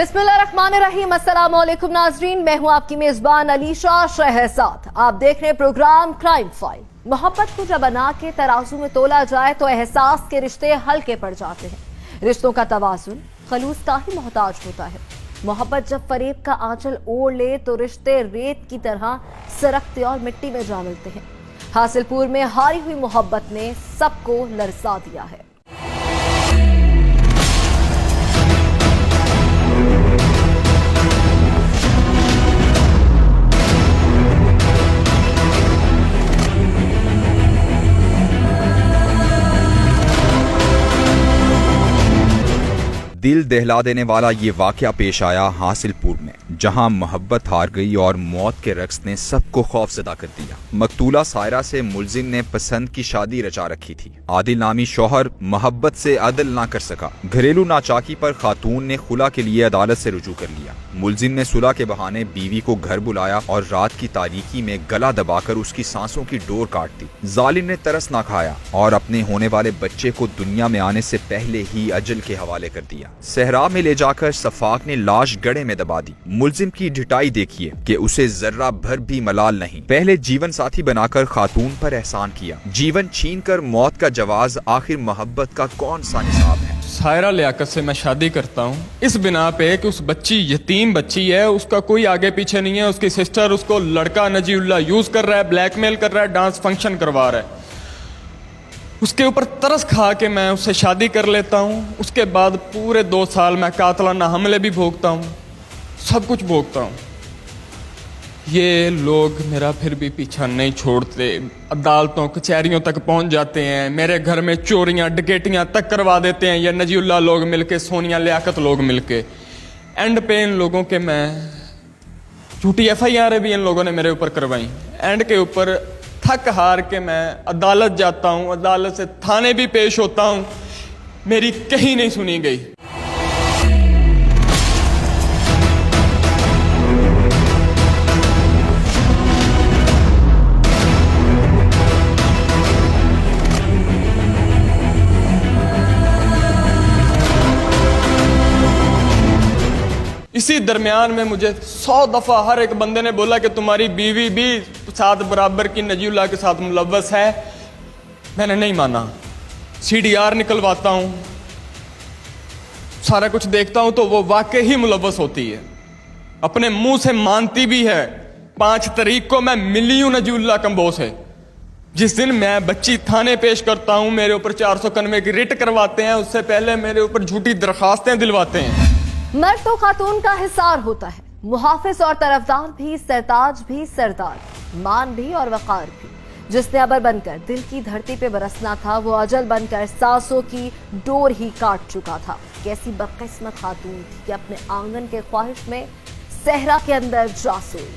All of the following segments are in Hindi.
बिस्मिल्लाहिर्रहमानिर्रहीम, अस्सलाम वालेकुम नाजरीन। मैं हूं आपकी मेजबान अलीशा शहजाद। आप देख रहे हैं प्रोग्राम क्राइम फाइल। मोहब्बत को जब बना के तराजू में तोला जाए तो एहसास के रिश्ते हल्के पड़ जाते हैं। रिश्तों का तवाजुन खलूस का ही मोहताज होता है। मोहब्बत जब फरेब का आंचल ओढ़ ले तो रिश्ते रेत की तरह सरकते और मिट्टी में जा मिलते हैं। हासिलपुर में हारी हुई मोहब्बत ने सबको लरसा दिया है। दिल दहला देने वाला ये वाकया पेश आया हासिलपुर में, जहां मोहब्बत हार गई और मौत के रक्स ने सबको खौफजदा कर दिया। मकतूला सायरा से मुलजिम ने पसंद की शादी रचा रखी थी। आदिल नामी शौहर मोहब्बत से अदल ना कर सका। घरेलू नाचाकी पर खातून ने खुला के लिए अदालत से रुजू कर लिया। मुलजिम ने सुलह के बहाने बीवी को घर बुलाया और रात की तारीकी में गला दबाकर उसकी सांसों की डोर काट दी। जालिम ने तरस ना खाया और अपने होने वाले बच्चे को दुनिया में आने से पहले ही अजल के हवाले कर दिया। सहरा में ले जाकर सफाक ने लाश गड़े में दबा दी। मुलजिम की ढिठाई देखिए कि उसे जर्रा भर भी मलाल नहीं। पहले जीवन साथी बनाकर खातून पर एहसान किया, जीवन छीनकर मौत का जवाज। आखिर मोहब्बत का कौन सा निसाब है? सायरा लियाकत से मैं शादी करता हूँ इस बिना पे कि उस बच्ची यतीम बच्ची है, उसका कोई आगे पीछे नहीं है। उसकी सिस्टर उसको लड़का नजीउल्लाह यूज कर रहा है, ब्लैकमेल कर रहा है, डांस फंक्शन करवा रहा है। उसके ऊपर तरस खा के मैं उससे शादी कर लेता हूँ। उसके बाद पूरे 2 साल मैं कातलाना हमले भी भोगता हूँ, सब कुछ भोगता हूँ। ये लोग मेरा फिर भी पीछा नहीं छोड़ते, अदालतों कचहरियों तक पहुँच जाते हैं, मेरे घर में चोरियाँ डकैतियाँ तक करवा देते हैं। ये नजीउल्लाह लोग मिलके, सोनिया लियाकत लोग मिलके। एंड पे इन लोगों के मैं झूठी FIR भी इन लोगों ने मेरे ऊपर करवाई। एंड के ऊपर थक हार के मैं अदालत जाता हूँ, अदालत से थाने भी पेश होता हूँ, मेरी कहीं नहीं सुनी गई। इसी दरमियान में मुझे 100 दफा हर एक बंदे ने बोला कि तुम्हारी बीवी भी साथ बराबर की नजीउल्लाह के साथ मुलव्वस है। मैंने नहीं माना। CDR निकलवाता हूं, सारा कुछ देखता हूं तो वो वाकई ही मुलव्वस होती है, अपने मुंह से मानती भी है। 5 तारीख को मैं मिली हूं नजीउल्लाह कंबोज से। जिस दिन मैं बच्ची थाने पेश करता हूं, मेरे ऊपर 491 की रिट करवाते हैं, उससे पहले मेरे ऊपर झूठी दरखास्तें दिलवाते हैं। मर्द तो खातून का हिसार होता है, मुहाफिज और तरफदार भी, सरताज भी, सरदार, मान भी और वकार भी। जिसने अबर बनकर दिल की धरती पे बरसना था, वो अजल बनकर सांसों की डोर ही काट चुका था। कैसी बदकिस्मत खातून थी कि अपने आंगन के ख्वाहिश में सहरा के अंदर जा सोई।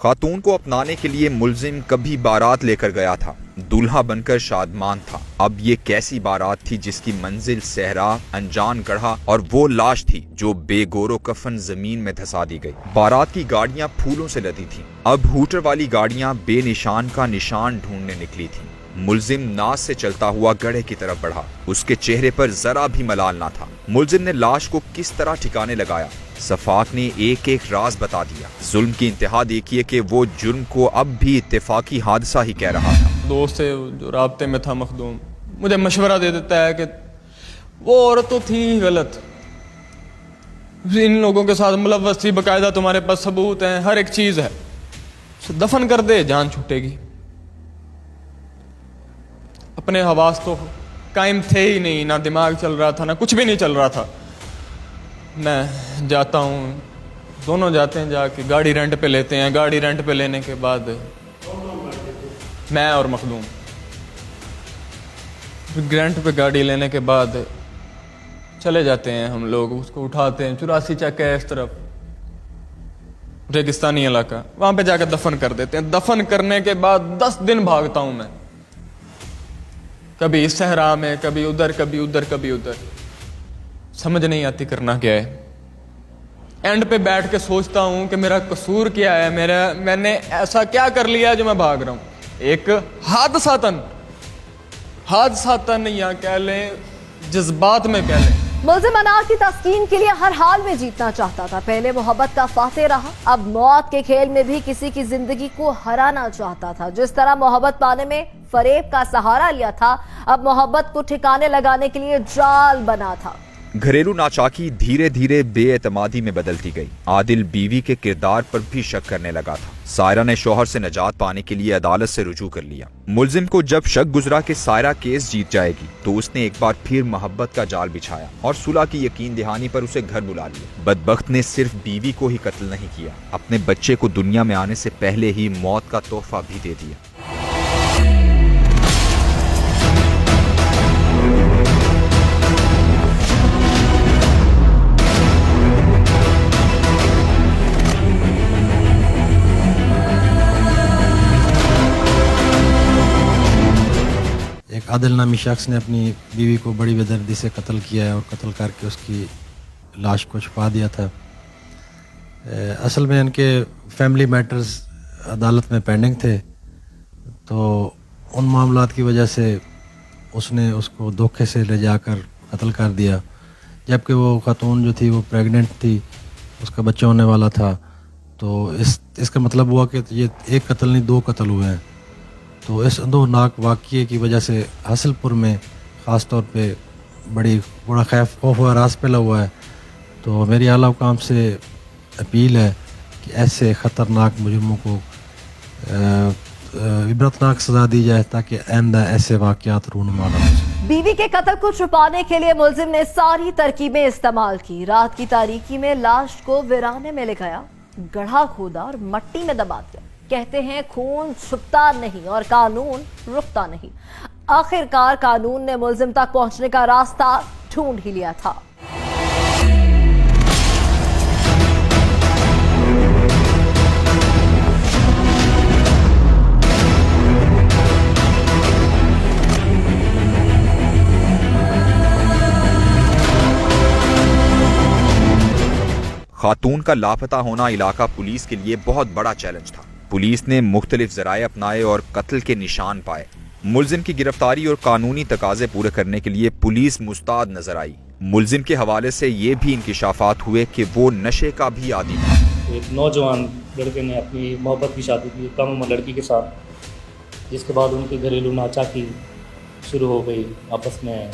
खातून को अपनाने के लिए मुलजिम कभी बारात लेकर गया था, दूल्हा बनकर शादमान था। अब ये कैसी बारात थी जिसकी मंजिल सहरा, अनजान गढ़ा और वो लाश थी जो बेगोरो कफन जमीन में धंसा दी गई। बारात की गाड़ियां फूलों से लदी थीं। अब हूटर वाली गाड़ियां बेनिशान का निशान ढूंढने निकली थीं। मुलजिम नाज से चलता हुआ गढ़े की तरफ बढ़ा। उसके चेहरे पर जरा भी मलाल ना था। मुलजिम ने लाश को किस तरह ठिकाने लगाया। सफाक ने एक एक राज बता दिया। जुल्म की इंतहा देखिए कि वो जुर्म को अब भी इत्तेफाकी हादसा ही कह रहा था। दोस्त से जो राब्ते में था मखदूम, मुझे मशवरा दे देता है कि वो औरत तो थी ही गलत, इन लोगों के साथ मुलव्वस थी, बाकायदा तुम्हारे पास सबूत हैं, हर एक चीज है, दफन कर दे, जान छूटेगी। अपने हवास तो कायम थे ही नहीं, ना दिमाग चल रहा था, ना कुछ भी नहीं चल रहा था। मैं जाता हूँ, दोनों जाते हैं, जाके गाड़ी रेंट पे लेते हैं। गाड़ी रेंट पे लेने के बाद मैं और मखदूम रेंट पे गाड़ी लेने के बाद चले जाते हैं हम लोग। उसको उठाते हैं, 84 चक्का है इस तरफ, रेगिस्तानी इलाका, वहां पे जाकर दफन कर देते हैं। दफन करने के बाद 10 दिन भागता हूं मैं, कभी इस सहरा में, कभी उधर, कभी उधर, कभी उधर। समझ नहीं आती करना क्या है। एंड पे बैठ के सोचता हूं कि मेरा कसूर क्या है, मैंने ऐसा क्या कर लिया जो मैं भाग रहा हूं। एक हादसातन या कह लें जज्बात में कह लें। मुल्जिम अनार की तस्कीन के लिए हर हाल में जीतना चाहता था। पहले मोहब्बत का फाते रहा, अब मौत के खेल में भी किसी की जिंदगी को हराना चाहता था। जिस तरह मोहब्बत पाने में फरेब का सहारा लिया था, अब मोहब्बत को ठिकाने लगाने के लिए जाल बना था। घरेलू नाचाकी धीरे धीरे बेएतमादी में बदलती गई। आदिल बीवी के किरदार पर भी शक करने लगा था। सायरा ने शौहर से निजात पाने के लिए अदालत से रुजू कर लिया। मुल्जिम को जब शक गुजरा कि सायरा केस जीत जाएगी, तो उसने एक बार फिर मोहब्बत का जाल बिछाया और सुलह की यकीन दहानी पर उसे घर बुला लिया। बदबख्त ने सिर्फ बीवी को ही कत्ल नहीं किया, अपने बच्चे को दुनिया में आने से पहले ही मौत का तोहफा भी दे दिया। आदिल नामी शख्स ने अपनी बीवी को बड़ी बेदर्दी से कत्ल किया है और कत्ल करके उसकी लाश को छुपा दिया था। असल में इनके फैमिली मैटर्स अदालत में पेंडिंग थे, तो उन मामलात की वजह से उसने उसको धोखे से ले जाकर कत्ल कर दिया। जबकि वो खातून जो थी वो प्रेग्नेंट थी, उसका बच्चा होने वाला था। तो इसका मतलब हुआ कि ये एक कत्ल नहीं, दो कत्ल हुए हैं। तो इस अंदोनाक वाक़ये की वजह से हासिलपुर में ख़ास तौर पे बड़ा खौफ व रास फैला हुआ है। तो मेरी आला हुकाम से अपील है कि ऐसे ख़तरनाक मुजरिमों को इबरतनाक सज़ा दी जाए, ताकि आइंदा ऐसे वाक़यात रूनुमा न हो सकें। बीवी के कत्ल को छुपाने के लिए मुल्जिम ने सारी तरकीबें इस्तेमाल की। रात की तारीकी में लाश को वीराने में ले गया, गड्ढा खोदा और मट्टी में दबा दिया। कहते हैं खून छुपता नहीं और कानून रुकता नहीं। आखिरकार कानून ने मुल्जिम तक पहुंचने का रास्ता ढूंढ ही लिया था। खातून का लापता होना इलाका पुलिस के लिए बहुत बड़ा चैलेंज था। पुलिस ने मुख्तलिफ जराए अपनाए और कत्ल के निशान पाए। मुल्जिम की गिरफ्तारी और कानूनी तकाजे पूरे करने के लिए पुलिस मुस्ताद नजर आई। मुल्जिम के हवाले से ये भी इंकिशाफात हुए कि वो नशे का भी आदी था। एक नौजवान लड़के ने अपनी मोहब्बत की शादी की कम उम्र लड़की के साथ, जिसके बाद उनकी घरेलू नाचाकी शुरू हो गई आपस में।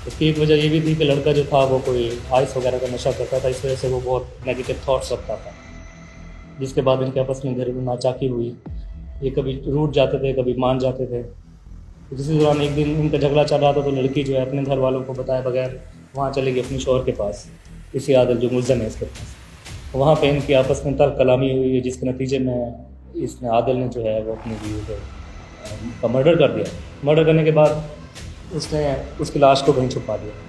इसकी एक वजह ये भी थी कि लड़का जो था वो कोई आइस वगैरह का नशा करता था, इस वजह से वो बहुत नेगेटिव थॉट्स रखता था। जिसके बाद इनके आपस में घरेलू नाचाकी हुई। ये कभी रूठ जाते थे, कभी मान जाते थे। तो इसी दौरान एक दिन इनका झगड़ा चल रहा था, तो लड़की जो है अपने घर वालों को बताए बगैर वहाँ चली गई अपनी शौहर के पास, इसी आदिल जो मुल्ज़िम है इसके पास। वहाँ पे इनकी आपस में तर्क कलामी हुई है, जिसके नतीजे में इसने आदिल ने जो है वो अपनी बीवी का मर्डर कर दिया। मर्डर करने के बाद उसने उसकी लाश को कहीं छुपा दिया।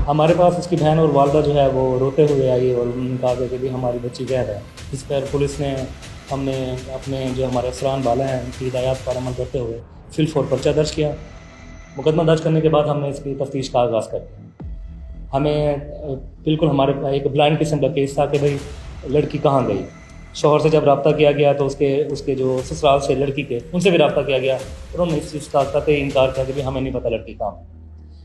हमारे पास उसकी बहन और वालदा जो है वो रोते हुए आई और उन्होंने कहा कि भी हमारी बच्ची गैर है। इस पर पुलिस ने हमने अपने जो हमारे अफसरान वाले हैं उनकी हिदायत पर अमल करते हुए फिल-4 पर्चा दर्ज किया। मुकदमा दर्ज करने के बाद हमने इसकी तफ्तीश का आगाज़ कर दिया। हमें बिल्कुल हमारे एक ब्लाइंड किस्म का केस था कि भाई लड़की कहाँ गई। शौहर से जब रब्ता किया गया तो उसके जो ससुराल से लड़की के उनसे भी रब्ता किया गया, उन्होंने इस चीज़ का कतई इनकार किया कि भाई हमें नहीं पता लड़की कहाँ।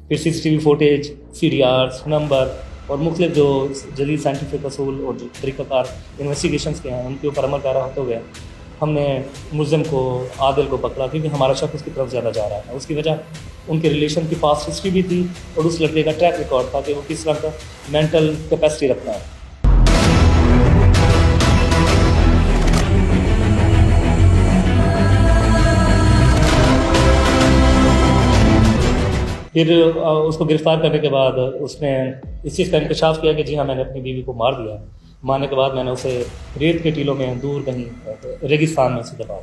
फिर CCTV फुटेज, CDRs, नंबर और मुख्तलिफ जो जदीद साइंटिफिक असूल और जो तरीक़ाकार इन्वेस्टिगेशंस के हैं उनके ऊपर अमल पैरा होते हुए हमने मुल्ज़िम को आदिल को पकड़ा, क्योंकि हमारा शक उसकी तरफ ज़्यादा जा रहा था। उसकी वजह उनके रिलेशन की पास्ट हिस्ट्री भी थी और उस लड़के का ट्रैक रिकॉर्ड था कि वो किस तरह का मेंटल कैपेसिटी रखता है। फिर उसको गिरफ्तार करने के बाद उसने इस चीज़ का इंकशाफ किया कि जी हाँ मैंने अपनी बीवी को मार दिया। मारने के बाद मैंने उसे रेत के टीलों में दूर कहीं रेगिस्तान में उसे दबा।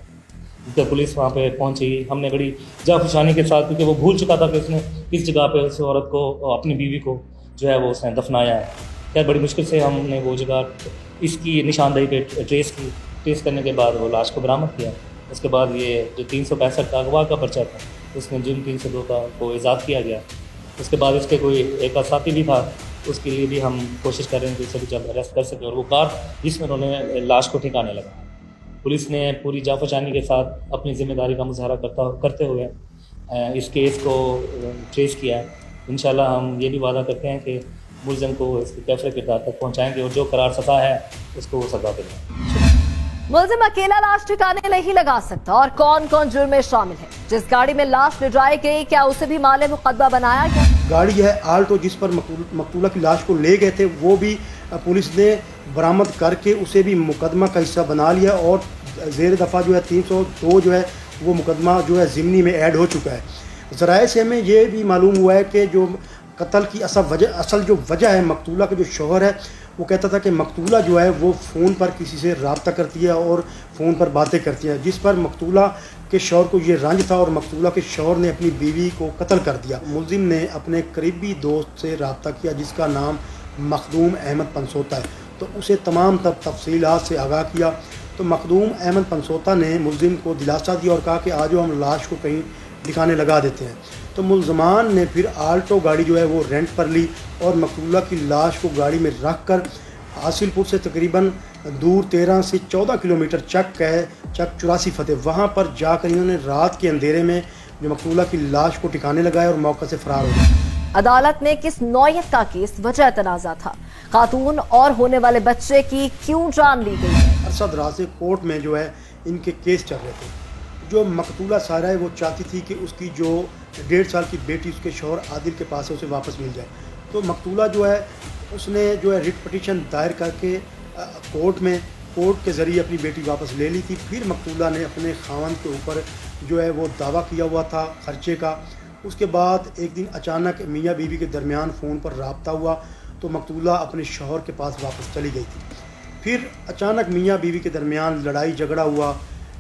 जब पुलिस वहाँ पे पहुँची, हमने बड़ी जाफशानी के साथ, क्योंकि वो भूल चुका था कि उसने किस जगह पे उस औरत को, अपनी बीवी को जो है वो उसने दफनाया है। खैर बड़ी मुश्किल से हमने वो जगह इसकी निशानदेही पे ट्रेस करने के बाद वो लाश को बरामद किया उसके बाद ये जो 365 का अगवा का पर्चा था उसमें जुर्म 302 का को ईजाद किया गया। उसके बाद इसके कोई एक साथी भी था, उसके लिए भी हम कोशिश कर रहे हैं कि उसे भी जल्द अरेस्ट कर सके। और वो कार जिसमें उन्होंने लाश को ठिकाने लगा, पुलिस ने पूरी जाफरशानी के साथ अपनी जिम्मेदारी का मुजाहरा करते हुए इस केस को ट्रेस किया है। इंशाल्लाह हम ये भी वादा करते हैं कि मुलज़िम को इसके कैफरे किरदार तक पहुँचाएँगे और जो करार सज़ा है उसको वो सज़ा देंगे। मुलजिम अकेला लाश ठिकाने नहीं लगा सकता। और कौन कौन जुर्म में शामिल है? जिस गाड़ी में लाश ले जाई गई, क्या उसे भी माले मुकदमा बनाया गया? गाड़ी है आल्टो जिस पर मकतूला की लाश को ले गए थे, वो भी पुलिस ने बरामद करके उसे भी मुकदमा का हिस्सा बना लिया और ज़ेर दफ़ा जो है 302 जो है वो मुकदमा जो है ज़िमनी में ऐड हो चुका है। ज़राए से हमें ये भी मालूम हुआ है कि जो कत्ल की असल जो वजह है, मकतूला का जो शौहर है वो कहता था कि मकतूला जो है वो फ़ोन पर किसी से रब्ता करती है और फ़ोन पर बातें करती है, जिस पर मकतूला के शौहर को ये रंज था और मकतूला के शौहर ने अपनी बीवी को कत्ल कर दिया। मुलजिम ने अपने करीबी दोस्त से रब्ता किया जिसका नाम मखदूम अहमद पनसोता है, तो उसे तमाम तफसीलात से आगाह किया। तो मखदूम अहमद पनसोता ने मुलजिम को दिलासा दिया और कहा कि आज हम लाश को कहीं ठिकाने लगा देते हैं। तो मुलजमान ने फिर आल्टो गाड़ी जो है वो रेंट पर ली और मकतूला की लाश को गाड़ी में रख कर हासिलपुर से तकरीबन दूर 13 से 14 किलोमीटर चक 84 फतेह, वहाँ पर जाकर इन्होंने रात के अंधेरे में जो मकतूला की लाश को ठिकाने लगाया और मौके से फरार हो गए। अदालत ने किस नौयत का केस वजह तनाज़ा था? खातून और होने वाले बच्चे की क्यों जान ली गई? अरसा दराज से कोर्ट में जो है इनके केस चल रहे थे। जो मकतूला सारा है वो चाहती थी कि उसकी जो 1.5 साल की बेटी उसके शौहर आदिल के पास है उसे वापस मिल जाए। तो मकतूला जो है उसने जो है रिट पटिशन दायर करके कोर्ट के ज़रिए अपनी बेटी वापस ले ली थी। फिर मकतूला ने अपने खावंद के ऊपर जो है वो दावा किया हुआ था खर्चे का। उसके बाद एक दिन अचानक मियाँ बीवी के दरमियान फ़ोन पर रब्ता हुआ तो मकतूला अपने शौहर के पास वापस चली गई थी। फिर अचानक मियाँ बीवी के दरमियान लड़ाई झगड़ा हुआ।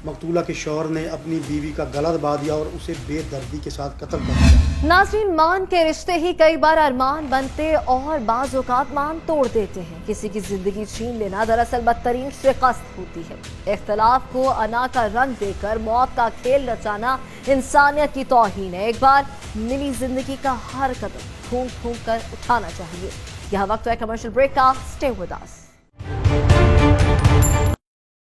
मकतूला के शौहर ने अपनी बीवी का गला दबा दिया और उसे बेदर्दी के साथ कत्ल कर दिया। नाज़रीन, मान के रिश्ते ही कई बार अरमान बनते और बाज़ औक़ात मान तोड़ देते हैं। किसी की जिंदगी छीन लेना दरअसल बदतरीन शिकस्त होती है। इख्तलाफ को अना का रंग देकर मौत का खेल रचाना इंसानियत की तौहीन है। एक बार मिली जिंदगी का हर कदम फूंक फूंक कर उठाना चाहिए। यह वक्त है कमर्शियल ब्रेक का। Stay with us.